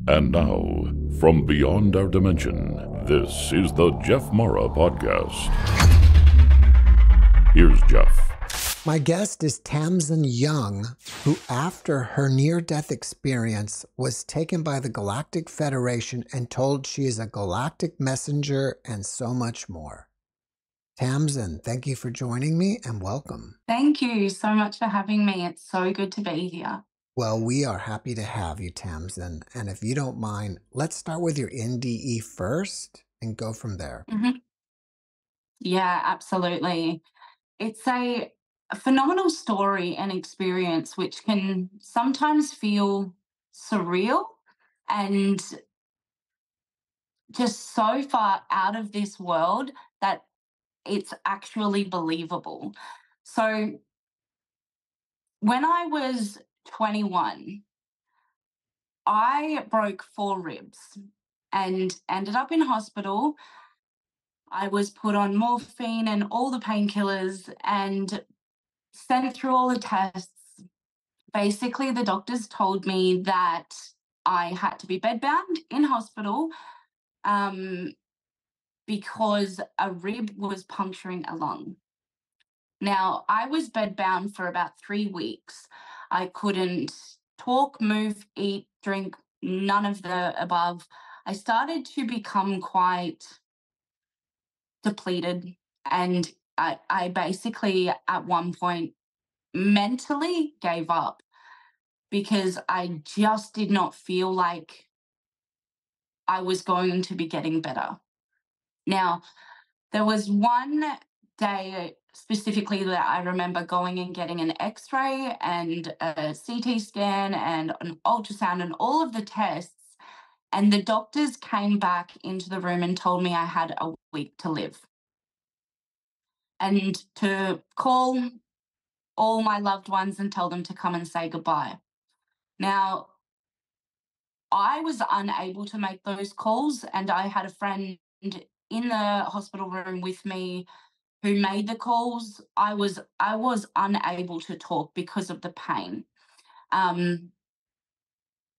And now, from beyond our dimension, this is the JeffMara podcast. Here's Jeff. My guest is Tamzin Young, who, after her near-death experience, was taken by the Galactic Federation and told she is a galactic messenger and so much more. Tamzin, thank you for joining me and welcome. Thank you so much for having me. It's so good to be here. Well, we are happy to have you, Tamzin. And if you don't mind, let's start with your NDE first and go from there. Yeah, absolutely. It's a phenomenal story and experience which can sometimes feel surreal and just so far out of this world that it's actually believable. So when I was 21, I broke 4 ribs and ended up in hospital. I was put on morphine and all the painkillers and sent through all the tests. Basically, the doctors told me that I had to be bedbound in hospital because a rib was puncturing a lung. Now, I was bedbound for about 3 weeks. I couldn't talk, move, eat, drink, none of the above. I started to become quite depleted, and I basically at one point mentally gave up because I just did not feel like I was going to be getting better. Now, there was one day specifically that I remember going and getting an X-ray and a CT scan and an ultrasound and all of the tests, and the doctors came back into the room and told me I had a week to live and to call all my loved ones and tell them to come and say goodbye. Now, I was unable to make those calls, and I had a friend in the hospital room with me who made the calls. I was unable to talk because of the pain. And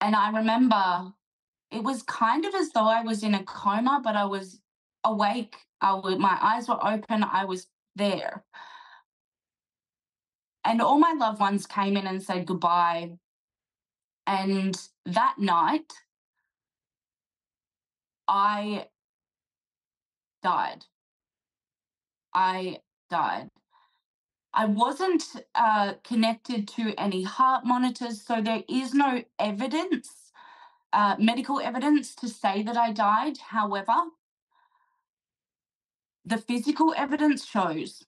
I remember it was kind of as though I was in a coma, but I was awake. My eyes were open. I was there. And all my loved ones came in and said goodbye. And that night, I died. I died. I wasn't connected to any heart monitors, so there is no evidence, medical evidence to say that I died. However, the physical evidence shows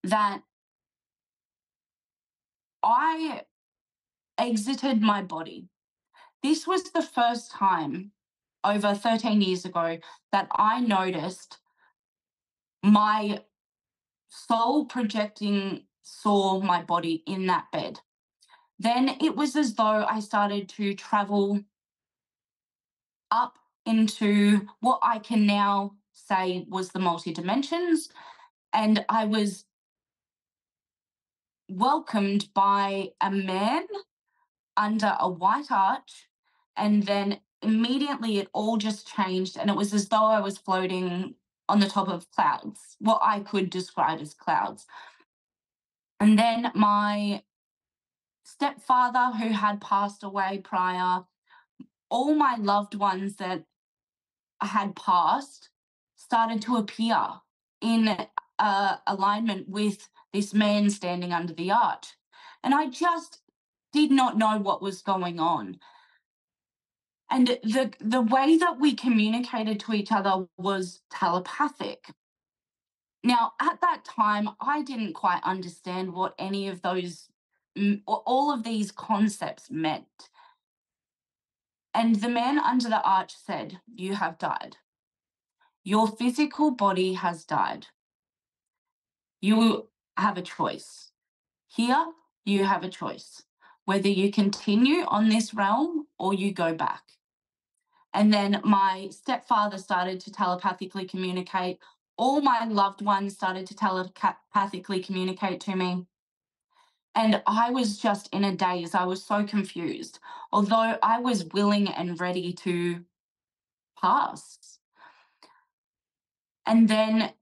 that I exited my body. This was the first time over 13 years ago that I noticed my soul projecting saw my body in that bed. Then it was as though I started to travel up into what I can now say was the multidimensions, and I was welcomed by a man under a white arch, and then immediately it all just changed, and it was as though I was floating on the top of clouds, what I could describe as clouds. And then my stepfather, who had passed away prior, all my loved ones that had passed started to appear in alignment with this man standing under the arch. And I just did not know what was going on. And the way that we communicated to each other was telepathic. Now, at that time, I didn't quite understand what any of those, all of these concepts meant. And the man under the arch said, "You have died. Your physical body has died. You have a choice. Here, you have a choice, whether you continue on this realm or you go back." And then my stepfather started to telepathically communicate. All my loved ones started to telepathically communicate to me. And I was just in a daze. I was so confused, although I was willing and ready to pass. And then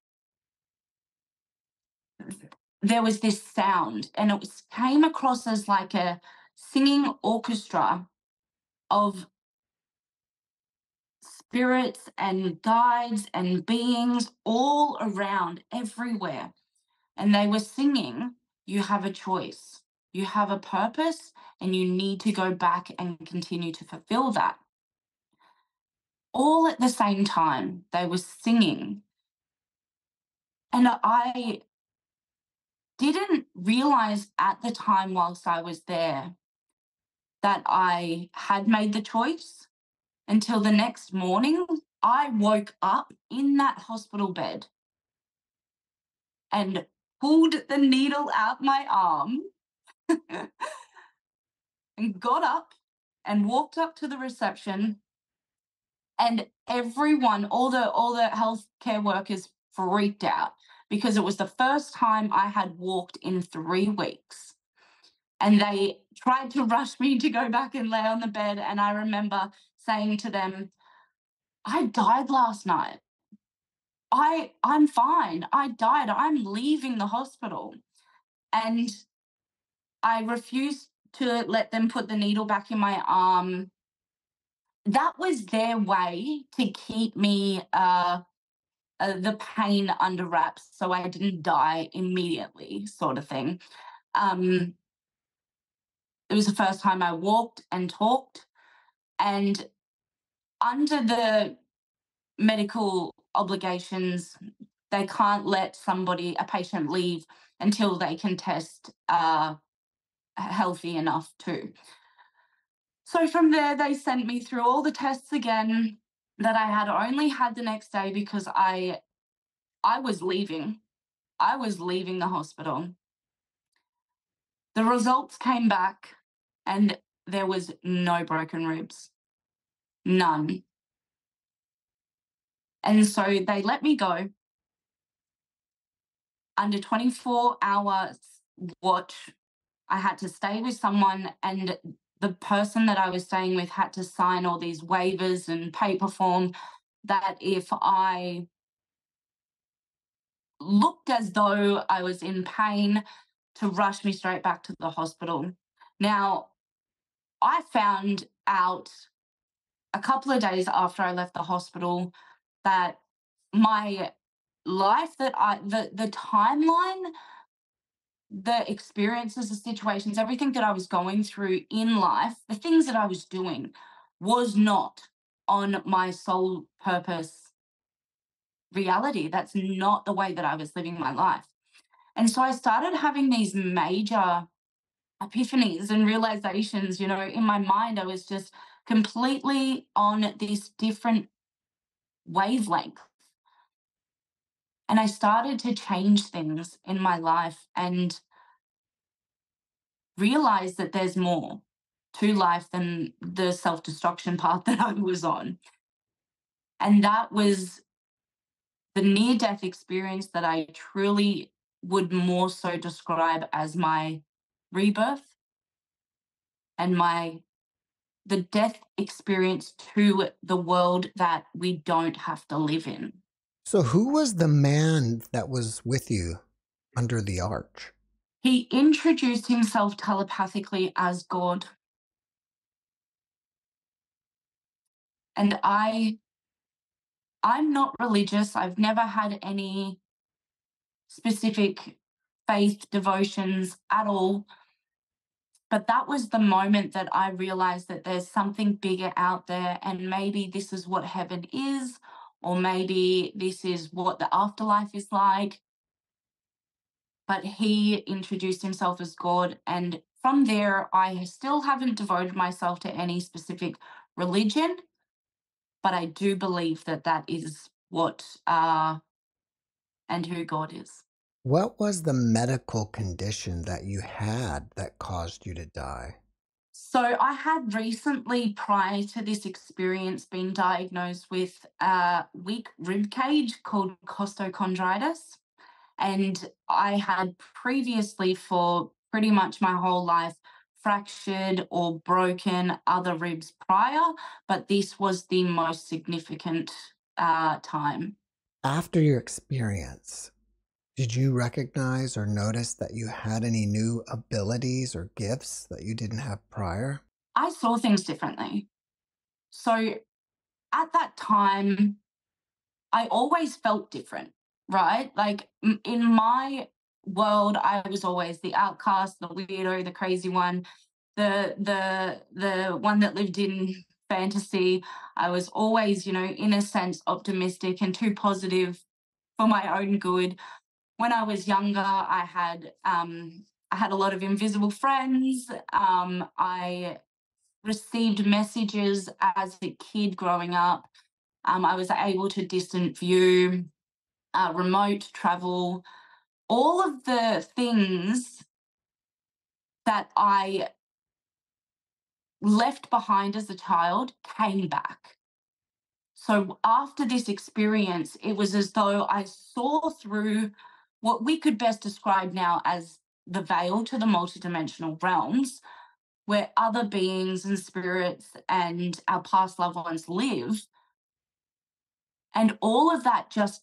there was this sound, and it came across as like a singing orchestra of spirits and guides and beings all around, everywhere. And they were singing, "You have a choice, you have a purpose, and you need to go back and continue to fulfill that." All at the same time, they were singing. And I didn't realize at the time, whilst I was there, that I had made the choice until the next morning. I woke up in that hospital bed and pulled the needle out my arm and got up and walked up to the reception, and everyone, all the healthcare workers freaked out because it was the first time I had walked in 3 weeks. And they tried to rush me to go back and lay on the bed, and I remember saying to them, "I died last night. I'm fine. I died. I'm leaving the hospital." And I refused to let them put the needle back in my arm. That was their way to keep me the pain under wraps so I didn't die immediately, sort of thing. Um, it was the first time I walked and talked, and under the medical obligations, they can't let a patient leave until they can test healthy enough too. So from there, they sent me through all the tests again that I had only had the next day because I was leaving. I was leaving the hospital. The results came back, and there was no broken ribs. None. And so they let me go under 24 hours watch. I had to stay with someone, and the person that I was staying with had to sign all these waivers and paper form that if I looked as though I was in pain, to rush me straight back to the hospital. Now, I found out a couple of days after I left the hospital that my life, the timeline, the experiences, the situations, everything that I was going through in life, the things that I was doing was not on my soul purpose reality. That's not the way that I was living my life. And so I started having these major epiphanies and realizations. In my mind, I was just completely on this different wavelength. And I started to change things in my life and realize that there's more to life than the self-destruction path that I was on. And that was the near-death experience that I truly would more so describe as my rebirth and the death experience to the world that we don't have to live in. So who was the man that was with you under the arch? He introduced himself telepathically as God. And I'm not religious. I've never had any specific faith devotions at all. But that was the moment that I realized that there's something bigger out there, and maybe this is what heaven is, or maybe this is what the afterlife is like. But he introduced himself as God, and from there, I still haven't devoted myself to any specific religion, but I do believe that that is what and who God is. What was the medical condition that you had that caused you to die? So I had recently, prior to this experience, been diagnosed with a weak rib cage called costochondritis. And I had previously, for pretty much my whole life, fractured or broken other ribs prior, but this was the most significant time. After your experience, did you recognize or notice that you had any new abilities or gifts that you didn't have prior? I saw things differently. So at that time, I always felt different, right? Like in my world, I was always the outcast, the weirdo, the crazy one, the one that lived in fantasy. I was always, in a sense, optimistic and too positive for my own good. When I was younger, I had a lot of invisible friends. I received messages as a kid growing up. I was able to distant view, remote travel, all of the things that I left behind as a child came back. So after this experience, it was as though I saw through what we could best describe now as the veil to the multidimensional realms, where other beings and spirits and our past loved ones live. And all of that just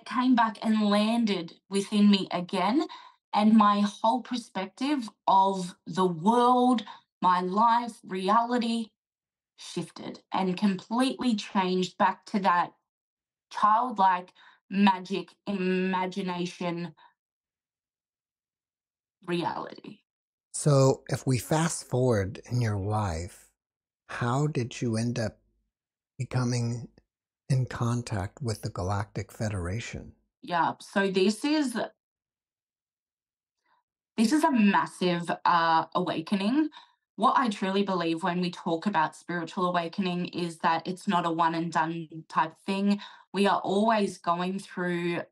came back and landed within me again. And my whole perspective of the world, my life, reality shifted and completely changed back to that childlike magic imagination reality. So, if we fast forward in your life, how did you end up becoming in contact with the Galactic Federation? Yeah. So this is a massive awakening. What I truly believe when we talk about spiritual awakening is that it's not a one and done type thing. We are always going through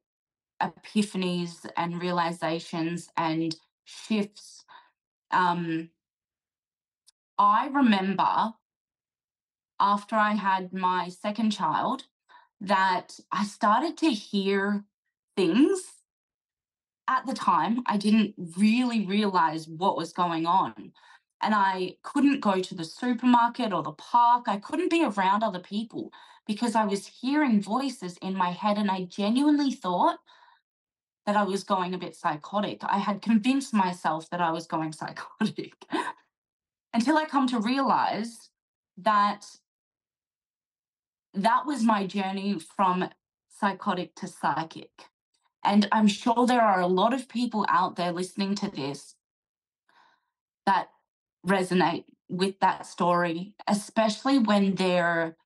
epiphanies and realizations and shifts. I remember after I had my second child that I started to hear things. At the time, I didn't really realize what was going on. And I couldn't go to the supermarket or the park. I couldn't be around other people because I was hearing voices in my head. And I genuinely thought that I was going a bit psychotic. I had convinced myself that I was going psychotic until I come to realize that that was my journey from psychotic to psychic. And I'm sure there are a lot of people out there listening to this that resonate with that story, especially when their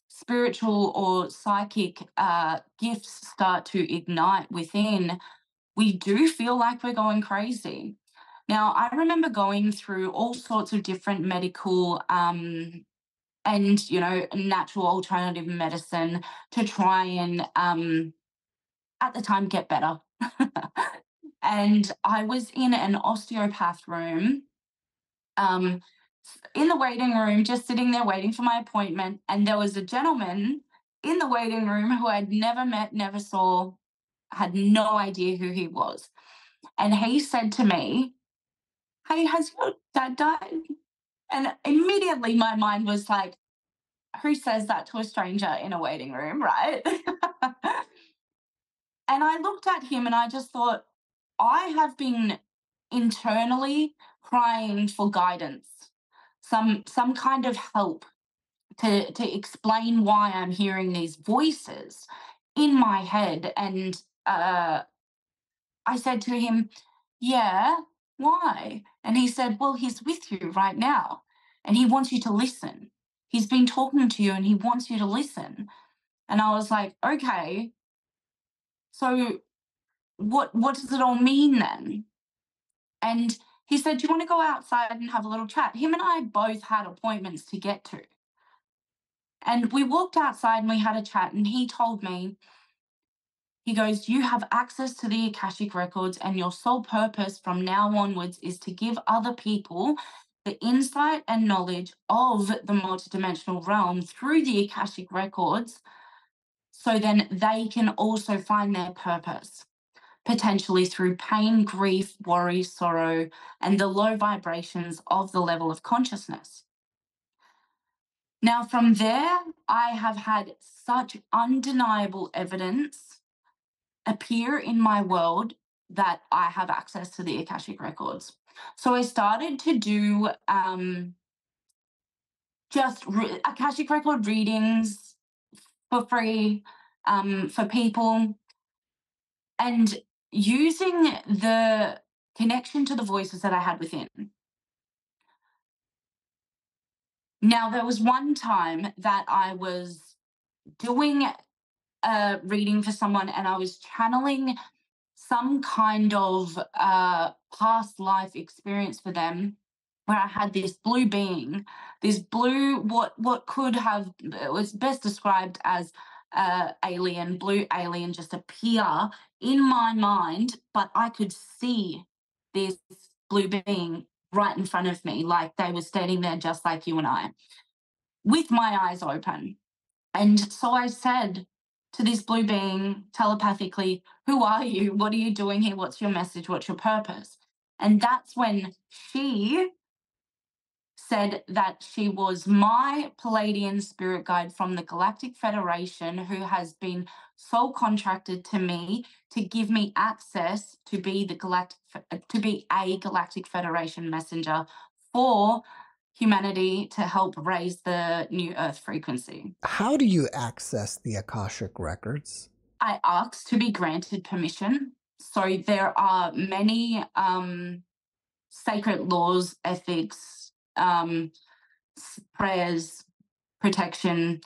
spiritual or psychic gifts start to ignite within. We do feel like we're going crazy. Now, I remember going through all sorts of different medical and, natural alternative medicine to try and, at the time, get better. And I was in an osteopath room, um, in the waiting room, just sitting there waiting for my appointment. And there was a gentleman in the waiting room who I'd never met, never saw, had no idea who he was. And he said to me, "Hey, has your dad died?" And immediately my mind was like, who says that to a stranger in a waiting room, right? And I looked at him and I just thought, I have been internally crying for guidance, some kind of help to explain why I'm hearing these voices in my head. And I said to him, "Yeah, why?" And he said, "Well, he's with you right now and he wants you to listen. He's been talking to you and he wants you to listen." And I was like, "Okay, so what does it all mean then?" And he said, "Do you want to go outside and have a little chat?" Him and I both had appointments to get to. And we walked outside and we had a chat, and he told me, he goes, "You have access to the Akashic records, and your sole purpose from now onwards is to give other people the insight and knowledge of the multidimensional realm through the Akashic records, so then they can also find their purpose." potentially through pain, grief, worry, sorrow, and the low vibrations of the level of consciousness. Now, from there, I have had such undeniable evidence appear in my world that I have access to the Akashic records. So I started to do Akashic record readings for free for people, and using the connection to the voices that I had within. Now, there was one time that I was doing a reading for someone and I was channeling some kind of past life experience for them, where I had this blue being, this blue, what could have, it was best described as alien, blue alien, just appear in my mind, but I could see this blue being right in front of me, like they were standing there just like you and I, with my eyes open. And so I said to this blue being telepathically, "Who are you? What are you doing here? What's your message? What's your purpose?" And that's when she said that she was my Palladian spirit guide from the Galactic Federation, who has been soul contracted to me to give me access to be a Galactic Federation messenger for humanity to help raise the new Earth frequency. How do you access the Akashic records? I asked to be granted permission. So there are many sacred laws, ethics, prayers, protection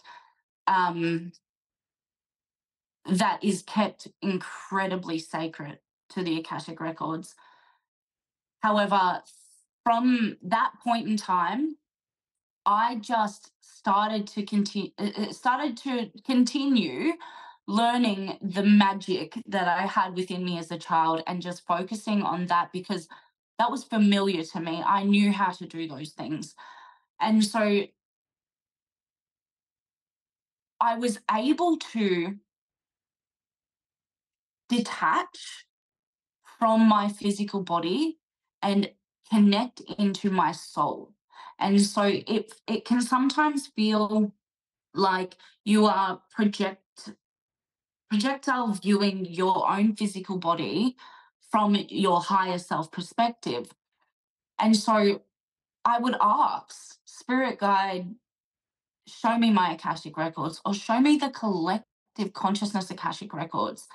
that is kept incredibly sacred to the Akashic records. However, from that point in time, I just started to continue learning the magic that I had within me as a child and just focusing on that, because that was familiar to me. I knew how to do those things. And so I was able to detach from my physical body and connect into my soul. And so it can sometimes feel like you are projectile viewing your own physical body from your higher self perspective. And so I would ask spirit guide, show me my Akashic records, or show me the collective consciousness Akashic records.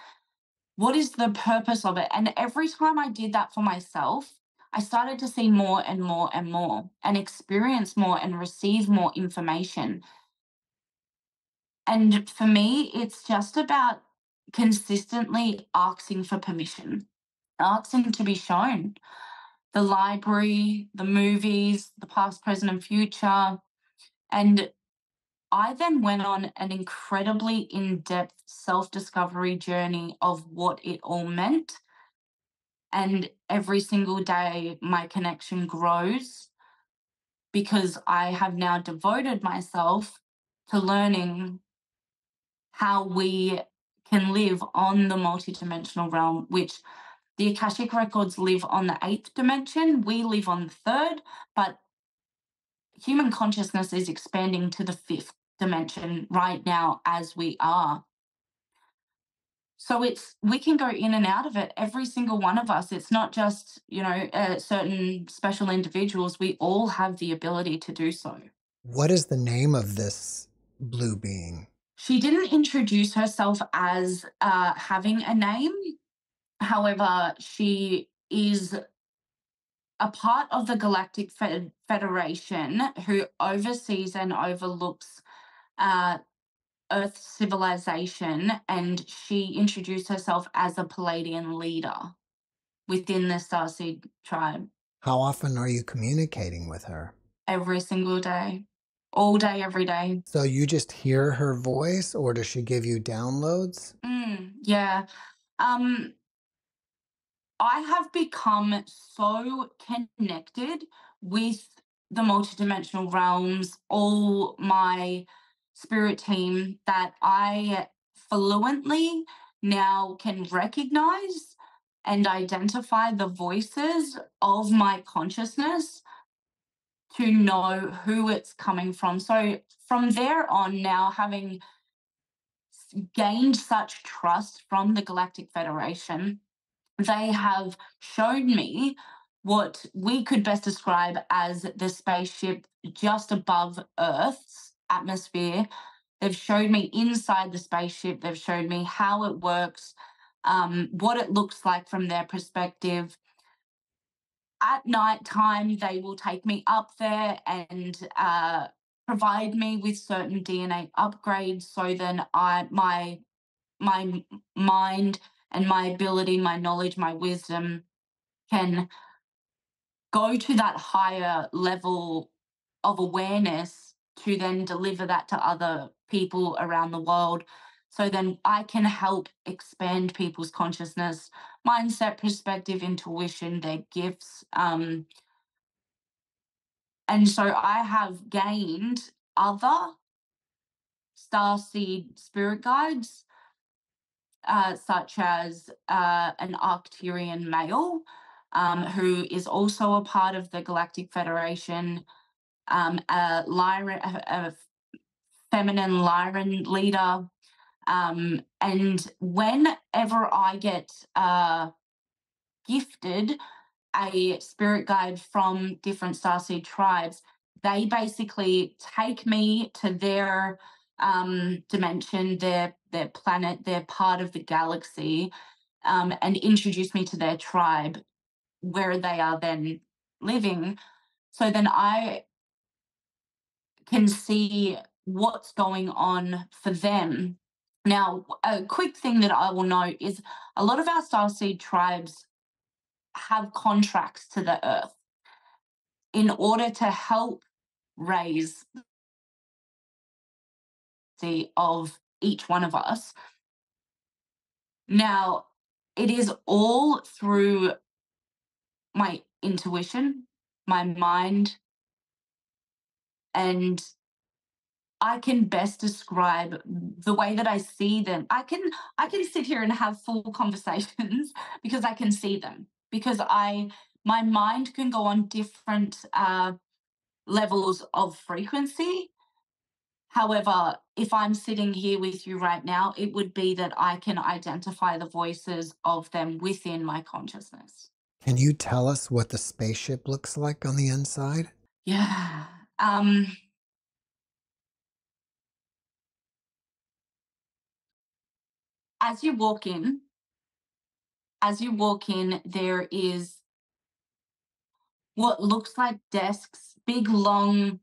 What is the purpose of it? And every time I did that for myself, I started to see more and more and more, and experience more and receive more information. And for me, it's just about consistently asking for permission, asking to be shown the library, the movies, the past, present, and future. And I then went on an incredibly in-depth self-discovery journey of what it all meant. And every single day, my connection grows, because I have now devoted myself to learning how we can live on the multidimensional realm, which the Akashic records live on the 8th dimension. We live on the 3rd, but human consciousness is expanding to the 5th dimension right now as we are. So we can go in and out of it, every single one of us. It's not just, certain special individuals. We all have the ability to do so. What is the name of this blue being? She didn't introduce herself as having a name. However, she is a part of the Galactic Federation who oversees and overlooks Earth civilization, and she introduced herself as a Palladian leader within the Starseed tribe. How often are you communicating with her? Every single day, all day, every day. So you just hear her voice, or does she give you downloads? Yeah. I have become so connected with the multidimensional realms, all my spirit team, that I fluently now can recognize and identify the voices of my consciousness to know who it's coming from. So from there on, now having gained such trust from the Galactic Federation, they have shown me what we could best describe as the spaceship just above Earth's atmosphere. They've showed me inside the spaceship, they've showed me how it works, what it looks like from their perspective. At night time, they will take me up there and provide me with certain DNA upgrades, so then my mind and my ability, my knowledge, my wisdom can go to that higher level of awareness to then deliver that to other people around the world. So then I can help expand people's consciousness, mindset, perspective, intuition, their gifts. And so I have gained other starseed spirit guides, such as an Arcturian male, who is also a part of the Galactic Federation, a feminine Lyran leader. And whenever I get gifted a spirit guide from different starseed tribes, they basically take me to their dimension, their planet, their part of the galaxy, and introduce me to their tribe where they are then living. So then I can see what's going on for them. Now, a quick thing that I will note is a lot of our starseed tribes have contracts to the earth in order to help raise the of each one of us. Now, it is all through my intuition, my mind, and I can best describe the way that I see them. I can sit here and have full conversations because I can see them. Because my mind can go on different levels of frequency. However, if I'm sitting here with you right now, it would be that I can identify the voices of them within my consciousness. Can you tell us what the spaceship looks like on the inside? Yeah. As you walk in, there is what looks like desks, big, long,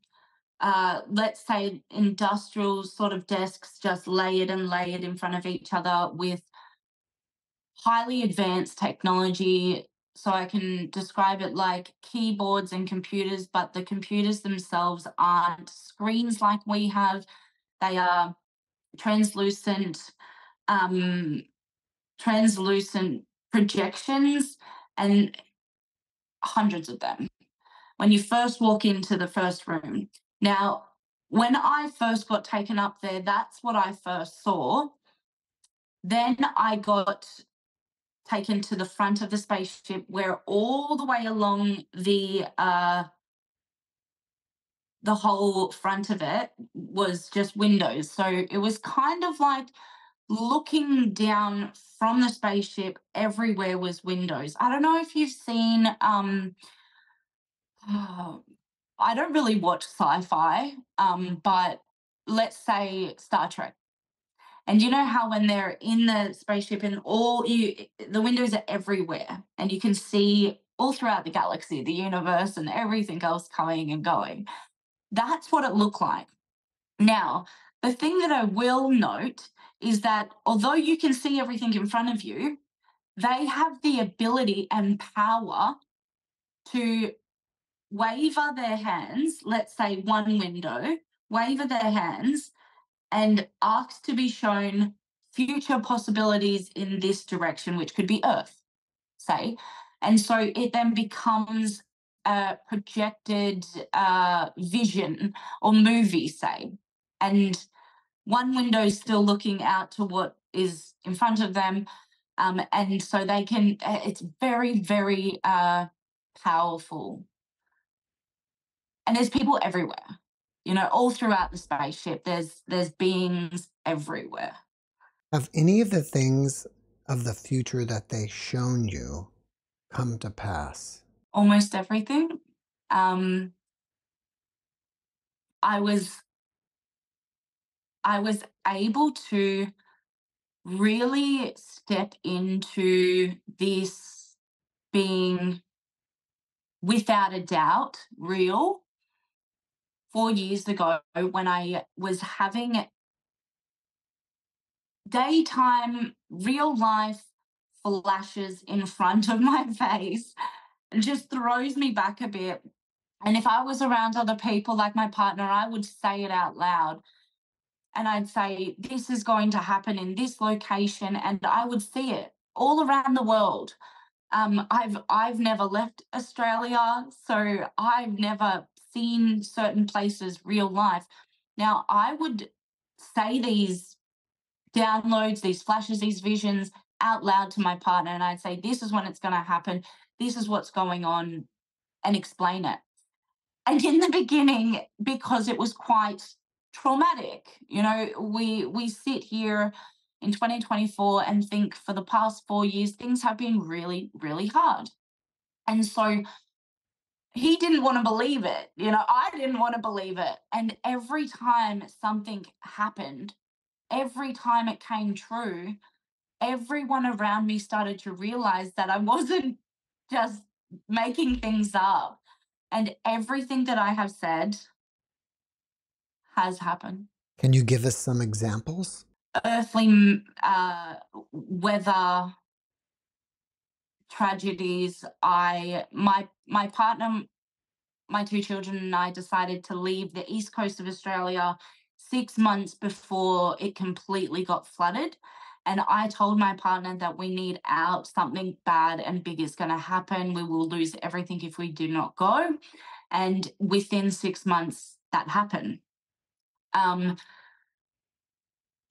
let's say industrial sort of desks, just layered and layered in front of each other with highly advanced technology. So I can describe it like keyboards and computers, but the computers themselves aren't screens like we have. They are translucent, um, translucent projections, and hundreds of them when you first walk into the first room. Now, when I first got taken up there, that's what I first saw. Then I got taken to the front of the spaceship, where all the way along the whole front of it was just windows. So it was kind of like looking down from the spaceship, everywhere was windows. I don't know if you've seen I don't really watch sci-fi, but let's say Star Trek. And you know how when they're in the spaceship and the windows are everywhere and you can see all throughout the galaxy, the universe, and everything else coming and going. That's what it looked like. Now, the thing that I will note is that although you can see everything in front of you, they have the ability and power to waver their hands, let's say one window, waver their hands and ask to be shown future possibilities in this direction, which could be Earth, say. And so it then becomes a projected vision or movie, say. And one window is still looking out to what is in front of them. And so they can, it's very, very powerful. And there's people everywhere, all throughout the spaceship. There's beings everywhere. Have any of the things of the future that they shown you come to pass? Almost everything. Um, I was I was able to really step into this being without a doubt real 4 years ago when I was having daytime real life flashes in front of my face. It just throws me back a bit. And if I was around other people like my partner, I would say it out loud. And I'd say, this is going to happen in this location. And I would see it all around the world. I've never left Australia, so I've never seen certain places real life. Now, I would say these downloads, these flashes, these visions out loud to my partner, and I'd say, this is when it's going to happen. This is what's going on, and explain it. And in the beginning, because it was quite traumatic, we sit here in 2024 and think for the past 4 years, things have been really, really hard. And so he didn't want to believe it. I didn't want to believe it. And every time something happened, every time it came true, everyone around me started to realize that I wasn't just making things up. And everything that I have said has happened. Can you give us some examples? Earthly weather tragedies. My partner, my two children and I decided to leave the east coast of Australia 6 months before it completely got flooded. And I told my partner that we need out, something bad and big is going to happen. We will lose everything if we do not go. And within 6 months, that happened.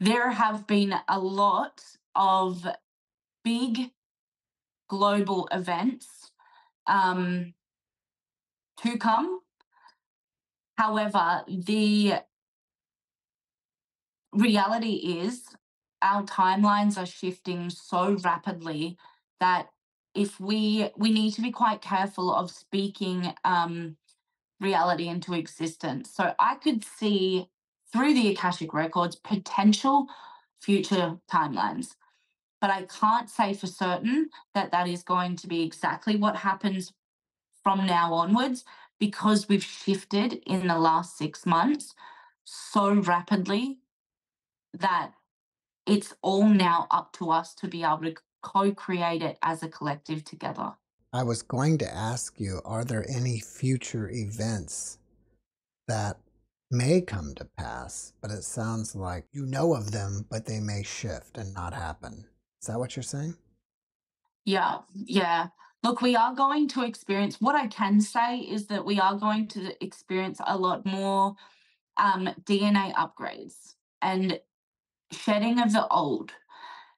There have been a lot of big global events to come. However, the reality is our timelines are shifting so rapidly that if we need to be quite careful of speaking reality into existence. So I could see through the Akashic records potential future timelines, but I can't say for certain that that is going to be exactly what happens from now onwards, because we've shifted in the last 6 months so rapidly that it's all now up to us to be able to co-create it as a collective together. I was going to ask you, are there any future events that may come to pass, but it sounds like you know of them, but they may shift and not happen. Is that what you're saying? Yeah. Look, we are going to experience, what I can say is that we are going to experience a lot more DNA upgrades and shedding of the old.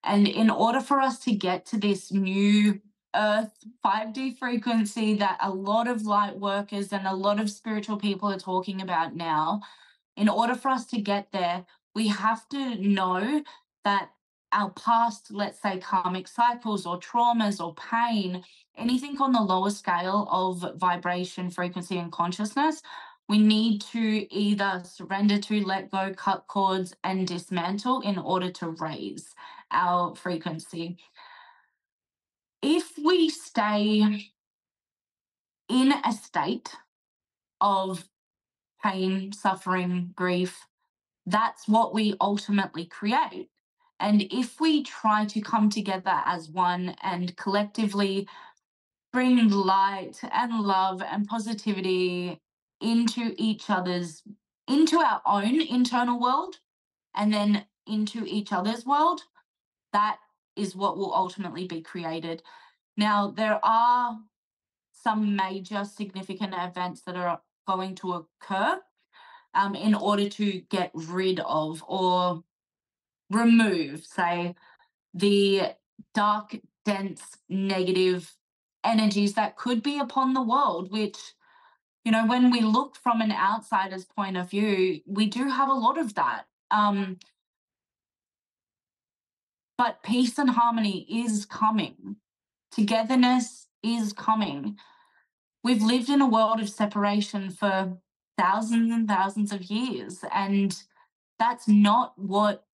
And in order for us to get to this new Earth 5D frequency that a lot of light workers and a lot of spiritual people are talking about now, in order for us to get there, we have to know that our past, let's say, karmic cycles or traumas or pain, anything on the lower scale of vibration, frequency, and consciousness, we need to either surrender to, let go, cut cords, and dismantle in order to raise our frequency. If we stay in a state of pain, suffering, grief, that's what we ultimately create. And if we try to come together as one and collectively bring light and love and positivity into into our own internal world, and then into each other's world, that is what will ultimately be created. Now, there are some major significant events that are going to occur in order to get rid of or remove, say, the dark, dense, negative energies that could be upon the world, which, when we look from an outsider's point of view, we do have a lot of that. But peace and harmony is coming. Togetherness is coming. We've lived in a world of separation for thousands and thousands of years, and that's not what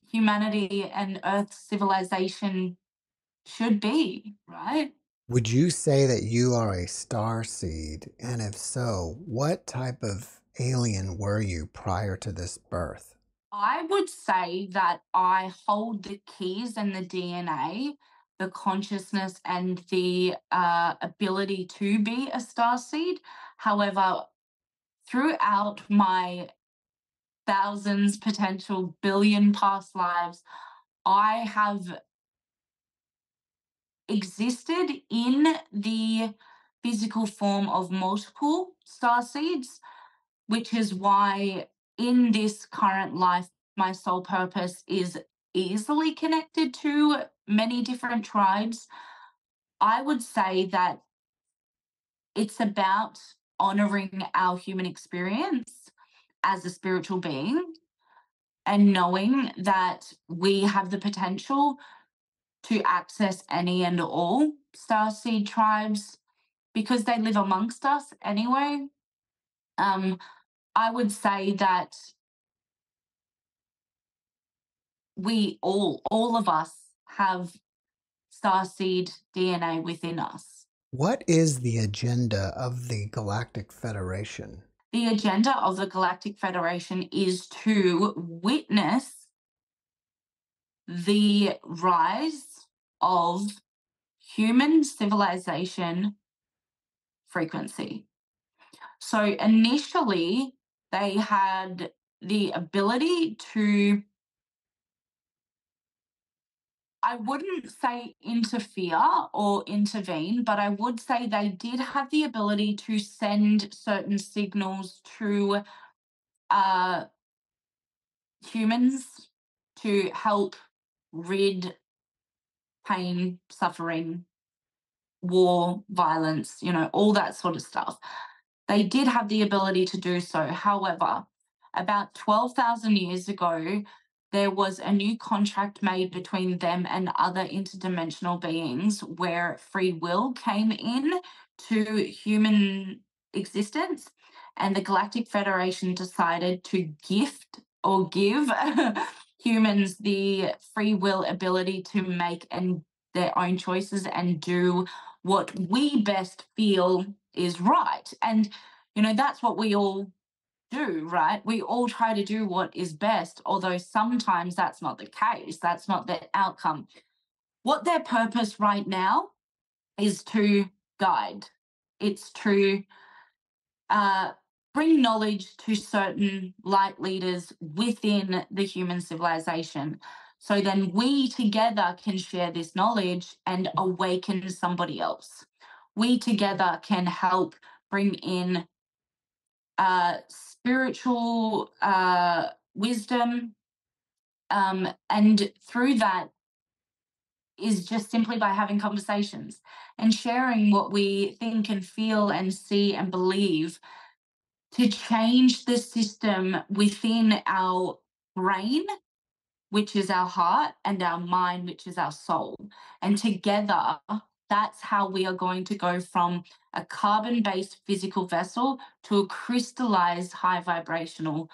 humanity and Earth's civilization should be, right? Would you say that you are a star seed? And if so, what type of alien were you prior to this birth? I would say that I hold the keys and the DNA, the consciousness and the ability to be a star seed. However, throughout my thousands, potential billion past lives, I have existed in the physical form of multiple star seeds, which is why in this current life, my soul purpose is easily connected to many different tribes. I would say that it's about honoring our human experience as a spiritual being and knowing that we have the potential to access any and all starseed tribes because they live amongst us anyway. I would say that we all of us have starseed DNA within us. What is the agenda of the Galactic Federation? The agenda of the Galactic Federation is to witness the rise of human civilization frequency. So initially, they had the ability to, I wouldn't say interfere or intervene, but I would say they did have the ability to send certain signals to humans to help rid pain, suffering, war, violence, all that sort of stuff. They did have the ability to do so. However, about 12,000 years ago, there was a new contract made between them and other interdimensional beings where free will came in to human existence. And the Galactic Federation decided to gift or give humans the free will ability to make their own choices and do what we best feel is right. And, that's what we all do, right? We all try to do what is best, although sometimes that's not the case. That's not the outcome. What their purpose right now is to guide. It's to bring knowledge to certain light leaders within the human civilization. So then we together can share this knowledge and awaken somebody else. We together can help bring in spiritual wisdom. And through that is just simply by having conversations and sharing what we think and feel and see and believe to change the system within our brain, which is our heart, and our mind, which is our soul. And together, that's how we are going to go from a carbon-based physical vessel to a crystallized high vibrational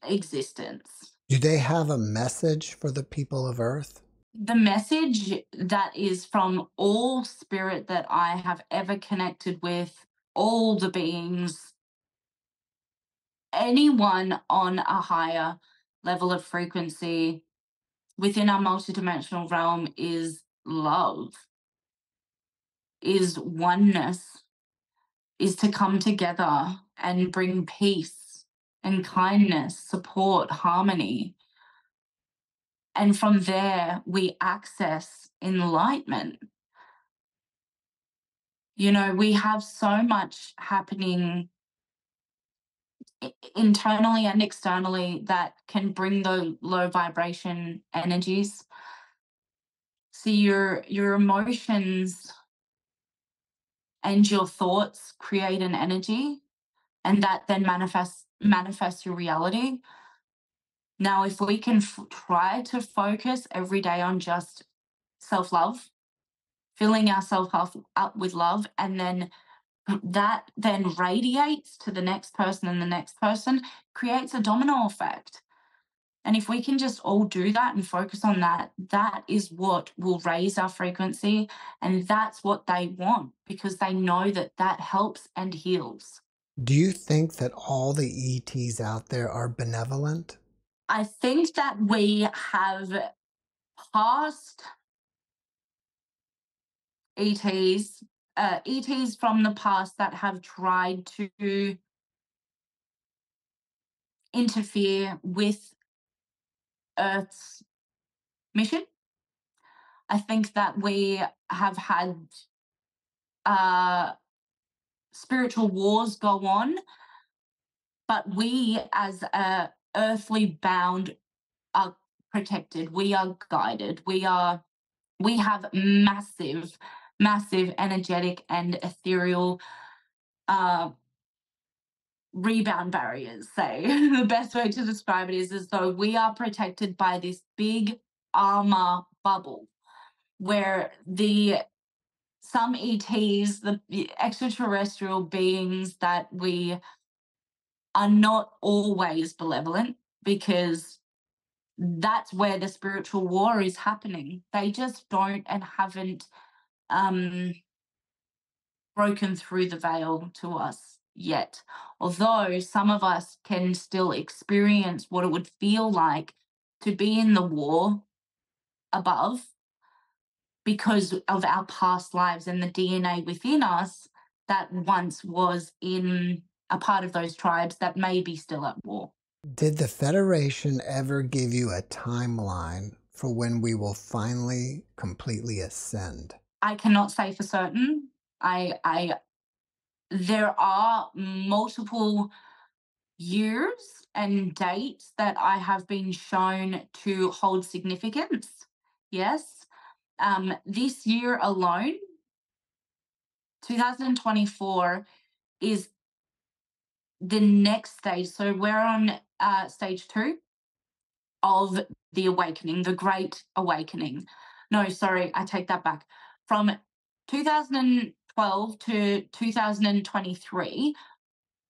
existence. Do they have a message for the people of Earth? The message that is from all spirit that I have ever connected with, all the beings, anyone on a higher level of frequency within our multidimensional realm is love, is oneness, is to come together and bring peace and kindness, support, harmony. And from there, we access enlightenment. We have so much happening internally and externally that can bring the low vibration energies. See, your emotions and your thoughts create an energy, and that then manifests your reality. Now, if we can try to focus every day on just self-love, filling ourselves up with love, and then that then radiates to the next person and the next person, creates a domino effect. And if we can just all do that and focus on that, that is what will raise our frequency. And that's what they want, because they know that that helps and heals. Do you think that all the ETs out there are benevolent? I think that we have past ETs, ETs from the past that have tried to interfere with Earth's mission. I think that we have had spiritual wars go on, but we as earthly bound are protected. We are guided. We have massive energetic and ethereal rebound barriers, say. The best way to describe it is as though we are protected by this big armor bubble where some ETs, the extraterrestrial beings, that we are not always malevolent, because that's where the spiritual war is happening. They just don't and haven't broken through the veil to us yet. Although some of us can still experience what it would feel like to be in the war above, because of our past lives and the DNA within us that once was in a part of those tribes that may be still at war. Did the Federation ever give you a timeline for when we will finally completely ascend? I cannot say for certain. There are multiple years and dates that I have been shown to hold significance. Yes. This year alone, 2024, is the next stage. So we're on stage 2 of the awakening, the Great Awakening. No, sorry, I take that back. From 2012 to 2023,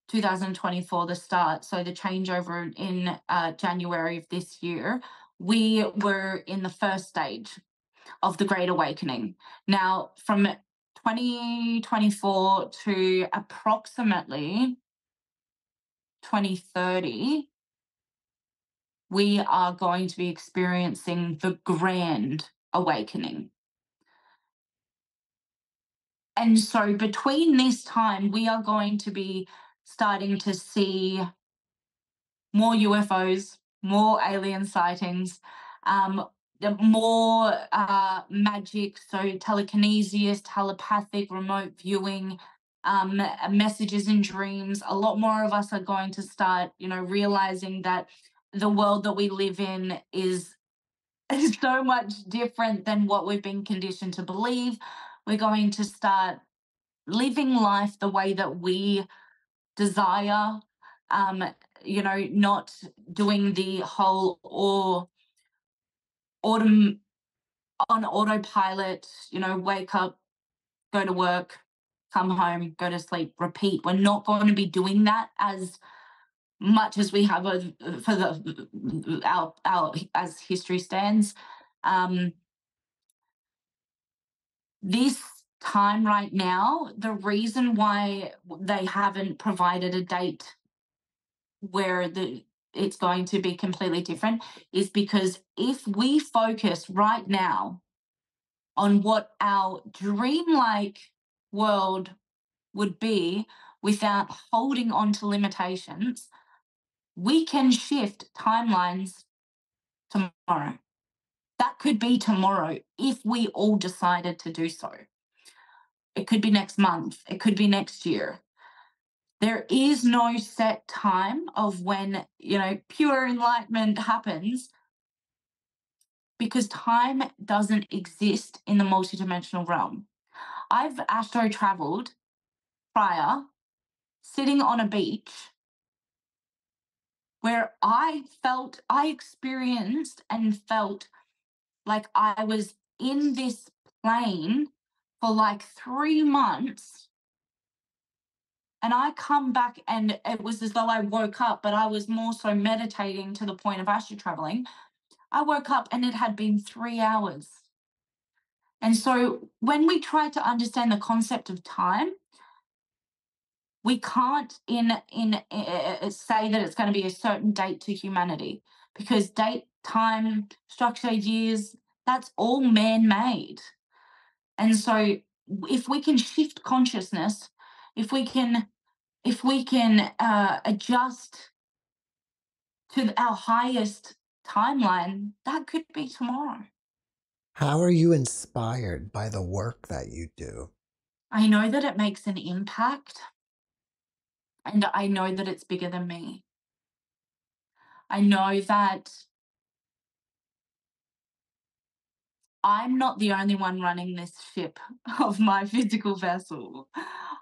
2024, the start, so the changeover in January of this year, we were in the first stage of the Great Awakening. Now, from 2024 to approximately 2030, we are going to be experiencing the Grand Awakening. And so between this time, we are going to be starting to see more UFOs, more alien sightings, more magic, so telekinesis, telepathic, remote viewing, messages in dreams. A lot more of us are going to start, realizing that the world that we live in is so much different than what we've been conditioned to believe. We're going to start living life the way that we desire, not doing the whole or autumn on autopilot, wake up, go to work, come home, go to sleep, repeat. We're not going to be doing that as much as we have for our as history stands. This time right now, the reason why they haven't provided a date where it's going to be completely different is because if we focus right now on what our dreamlike world would be without holding on to limitations, we can shift timelines tomorrow. That could be tomorrow if we all decided to do so. It could be next month. It could be next year. There is no set time of when, pure enlightenment happens. because time doesn't exist in the multidimensional realm. I've astro traveled prior, sitting on a beach where I experienced and felt like I was in this plane for like 3 months. And I come back and it was as though I woke up, but I was more so meditating to the point of astral traveling. I woke up and it had been 3 hours. And so when we try to understand the concept of time, we can't say that it's going to be a certain date to humanity, because date, time, structure, years, that's all man-made. And so if we can shift consciousness, if we can adjust to our highest timeline, that could be tomorrow. How are you inspired by the work that you do? I know that it makes an impact, and I know that it's bigger than me. I know that I'm not the only one running this ship of my physical vessel.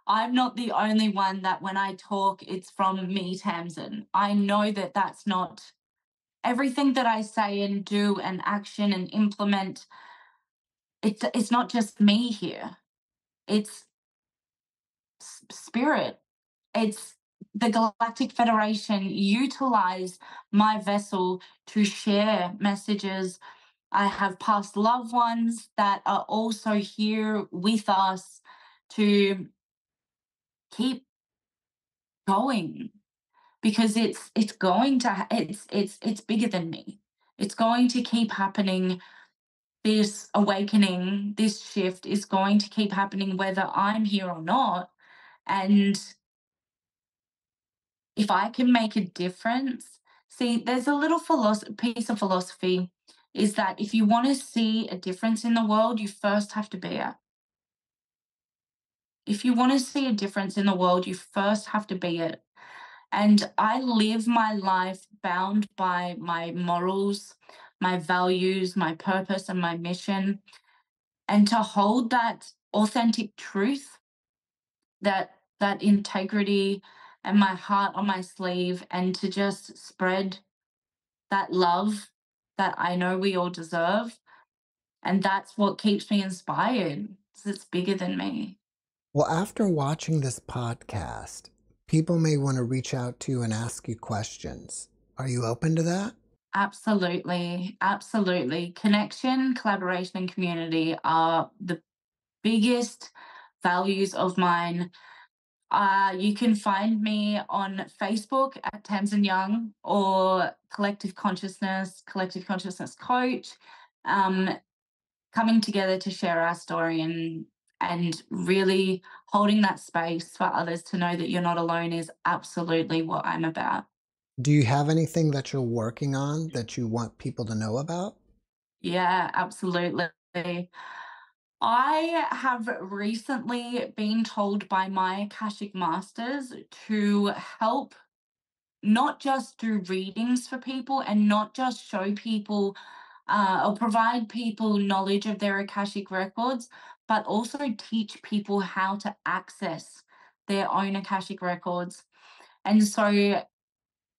I'm not the only one that when I talk, it's from me, Tamzin. I know that that's not everything that I say and do and action and implement. It's not just me here. It's spirit. It's the Galactic Federation utilize my vessel to share messages. I have past loved ones that are also here with us to keep going, because it's bigger than me. It's going to keep happening. This awakening, this shift is going to keep happening whether I'm here or not. And if I can make a difference, see, there's a little piece of philosophy is that if you want to see a difference in the world, you first have to be it. If you want to see a difference in the world, you first have to be it. And I live my life bound by my morals, my values, my purpose, and my mission. And to hold that authentic truth, that integrity and my heart on my sleeve, and to just spread that love that I know we all deserve. And that's what keeps me inspired, 'cause it's bigger than me. Well, after watching this podcast, people may want to reach out to you and ask you questions. Are you open to that? Absolutely. Absolutely. Connection, collaboration, and community are the biggest values of mine. You can find me on Facebook at Tamzin Young, or Collective Consciousness Coach, um, coming together to share our story and really holding that space for others to know that you're not alone is absolutely what I'm about. Do you have anything that you're working on that you want people to know about? Yeah, absolutely. I have recently been told by my Akashic Masters to help not just do readings for people and not just show people or provide people knowledge of their Akashic records, but also teach people how to access their own Akashic records. And so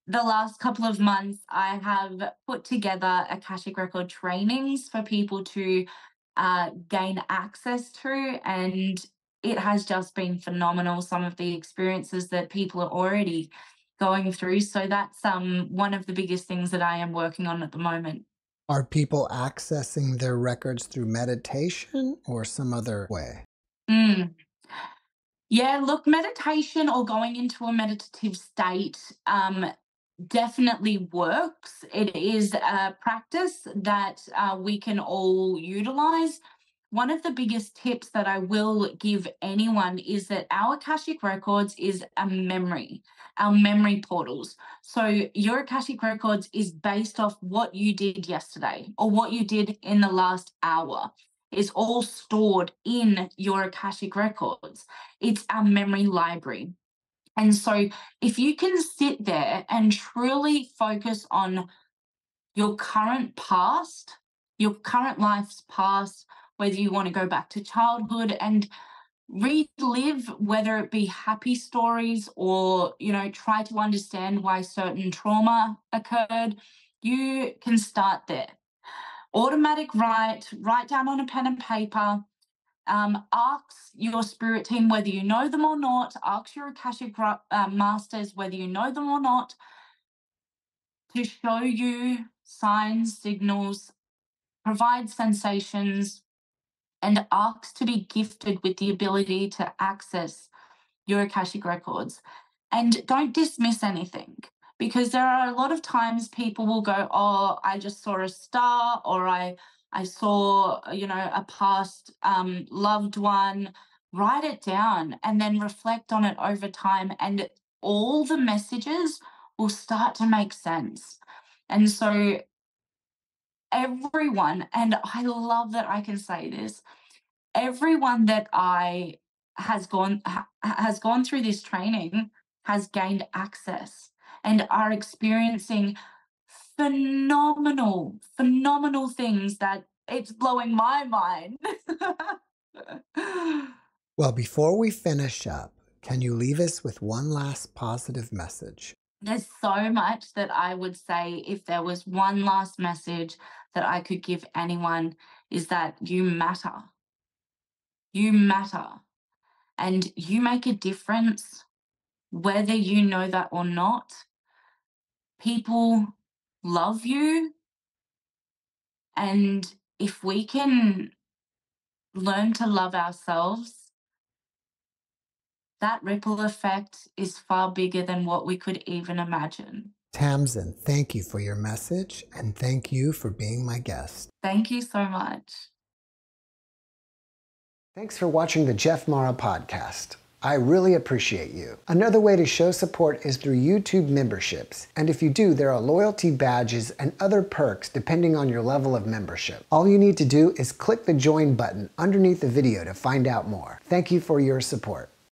the last couple of months, I have put together Akashic record trainings for people to gain access to, and it has just been phenomenal. Some of the experiences that people are already going through. So that's one of the biggest things that I am working on at the moment. Are people accessing their records through meditation or some other way? Mm. Yeah, look, meditation or going into a meditative state definitely works. It is a practice that we can all utilize. One of the biggest tips that I will give anyone is that our Akashic Records is a memory, our memory portals. So your Akashic Records is based off what you did yesterday or what you did in the last hour. Is all stored in your Akashic Records. It's our memory library. And so if you can sit there and truly focus on your current past your current life's past, whether you want to go back to childhood and relive, whether it be happy stories or, try to understand why certain trauma occurred, you can start there. Automatic write down on a pen and paper. Ask your spirit team whether you know them or not. Ask your Akashic masters whether you know them or not to show you signs, signals, provide sensations, and ask to be gifted with the ability to access your Akashic records. And don't dismiss anything, because there are a lot of times people will go, oh, I just saw a star, or I saw, a past loved one. Write it down and then reflect on it over time, and all the messages will start to make sense. And so everyone, and I love that I can say this, everyone that has gone through this training has gained access and are experiencing phenomenal things that it's blowing my mind. Well, before we finish up, can you leave us with one last positive message? There's so much that I would say, if there was one last message that I could give anyone, is that you matter. You matter. And you make a difference, whether you know that or not. People love you. And if we can learn to love ourselves, that ripple effect is far bigger than what we could even imagine. Tamzin, thank you for your message, and thank you for being my guest. Thank you so much. Thanks for watching the JeffMara podcast. I really appreciate you. Another way to show support is through YouTube memberships. And if you do, there are loyalty badges and other perks depending on your level of membership. All you need to do is click the join button underneath the video to find out more. Thank you for your support.